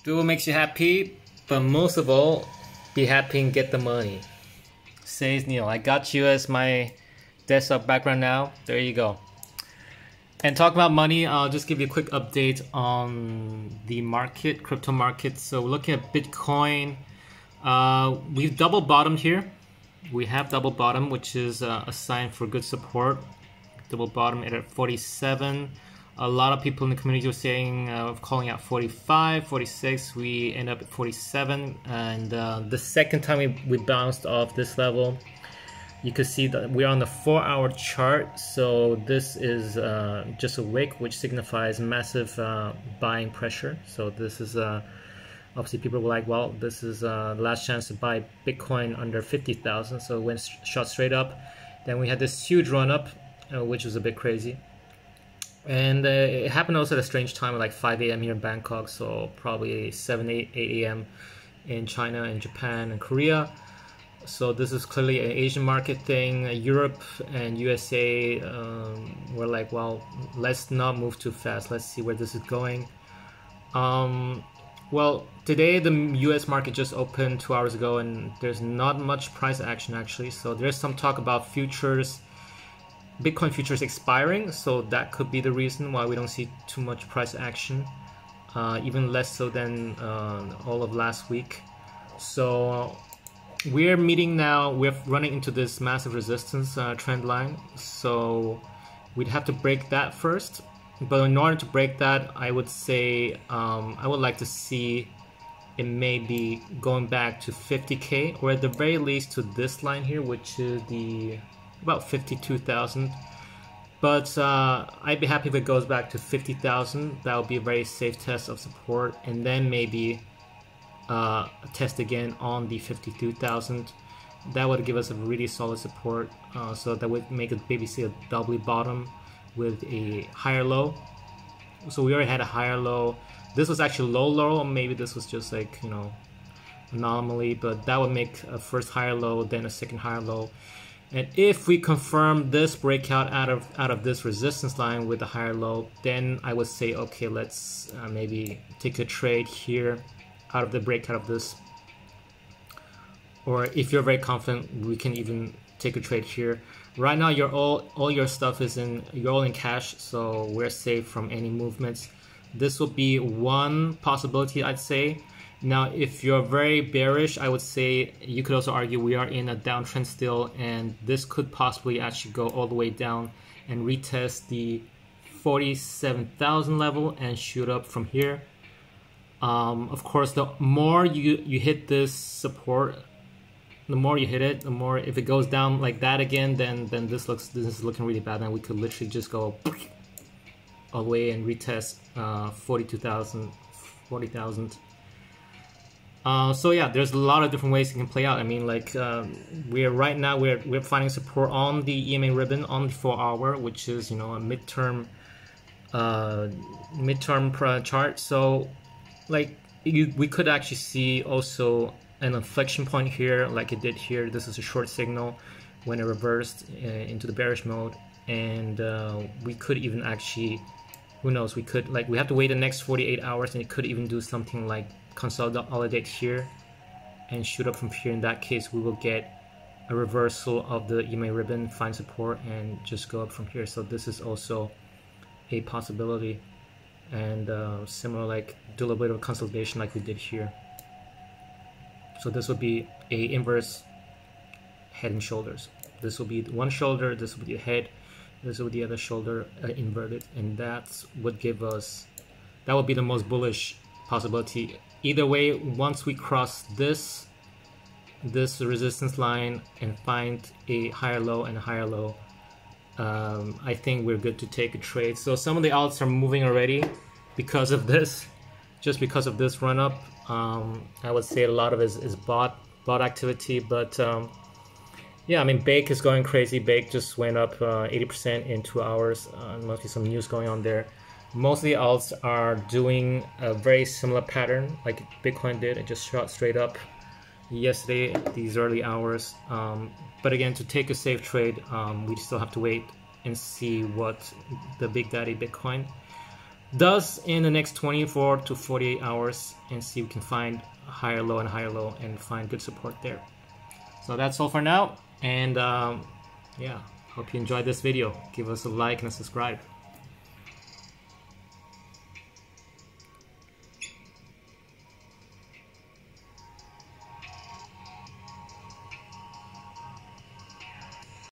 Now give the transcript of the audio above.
Do what makes you happy, but most of all, be happy and get the money. Says Neil. I got you as my desktop background now. There you go. And talk about money, I'll just give you a quick update on the market, crypto market. So we're looking at Bitcoin. We've double bottomed here. We have double bottom, which is a sign for good support. Double bottom at 47. A lot of people in the community were saying, calling out 45, 46. We end up at 47. And the second time we bounced off this level, you can see that we're on the 4-hour chart. So this is just a wick, which signifies massive buying pressure. So this is obviously people were like, well, this is the last chance to buy Bitcoin under 50,000. So it went shot straight up. Then we had this huge run up, which was a bit crazy. And it happened also at a strange time, like 5 a.m. here in Bangkok. So probably 7, 8 a.m. in China and Japan and Korea. So this is clearly an Asian market thing. Europe and USA were like, well, let's not move too fast. Let's see where this is going. Well, today the US market just opened 2 hours ago and there's not much price action actually. So there's some talk about futures, Bitcoin futures expiring. So that could be the reason why we don't see too much price action, even less so than all of last week. So we're meeting now, we're running into this massive resistance trend line. So we'd have to break that first. But in order to break that, I would say I would like to see it maybe going back to 50K, or at the very least to this line here, which is the about 52,000. But I'd be happy if it goes back to 50,000. That would be a very safe test of support, and then maybe test again on the 52,000. That would give us a really solid support. So that would make it maybe see a doubly bottom with a higher low. So we already had a higher low. This was actually low, maybe this was just like, you know, anomaly, but that would make a first higher low, then a second higher low. And if we confirm this breakout out of this resistance line with a higher low, then I would say, okay, let's maybe take a trade here out of the breakout of this. Or if you're very confident, we can even take a trade here. Right now, all your stuff is you're all in cash, so we're safe from any movements. This will be one possibility, I'd say. Now, if you're very bearish, I would say you could also argue we are in a downtrend still, and this could possibly actually go all the way down and retest the 47,000 level and shoot up from here. Of course, the more you hit this support, the more you hit it, the more, if it goes down like that again, then this is looking really bad. And we could literally just go all the way and retest 42,000, 40,000. So yeah, there's a lot of different ways it can play out. I mean, like right now we're finding support on the EMA ribbon on the 4-hour, which is, you know, a midterm chart. So like we could actually see also an inflection point here, like it did here. This is a short signal when it reversed into the bearish mode, and we could even actually, who knows, we have to wait the next 48 hours, and it could even do something like consolidate here and shoot up from here. In that case, we will get a reversal of the EMA ribbon, find support, and just go up from here. So this is also a possibility, and similar, like do a little bit of consolidation like we did here. So this will be a inverse head and shoulders. This will be one shoulder, this will be the head, this will be the other shoulder inverted, and that's what give us, that would be the most bullish possibility. Either way, once we cross this resistance line and find a higher low and a higher low, I think we're good to take a trade. So some of the alts are moving already because of this, just because of this run up. I would say a lot of it is bot activity, but yeah, I mean, Bake is going crazy. Bake just went up 80% in 2 hours. Must be some news going on there. Most of the alts are doing a very similar pattern like Bitcoin did. It just shot straight up yesterday, these early hours. But again, to take a safe trade, we still have to wait and see what the Big Daddy Bitcoin does in the next 24 to 48 hours and see if we can find a higher low and find good support there. So that's all for now, and yeah, hope you enjoyed this video. Give us a like and a subscribe.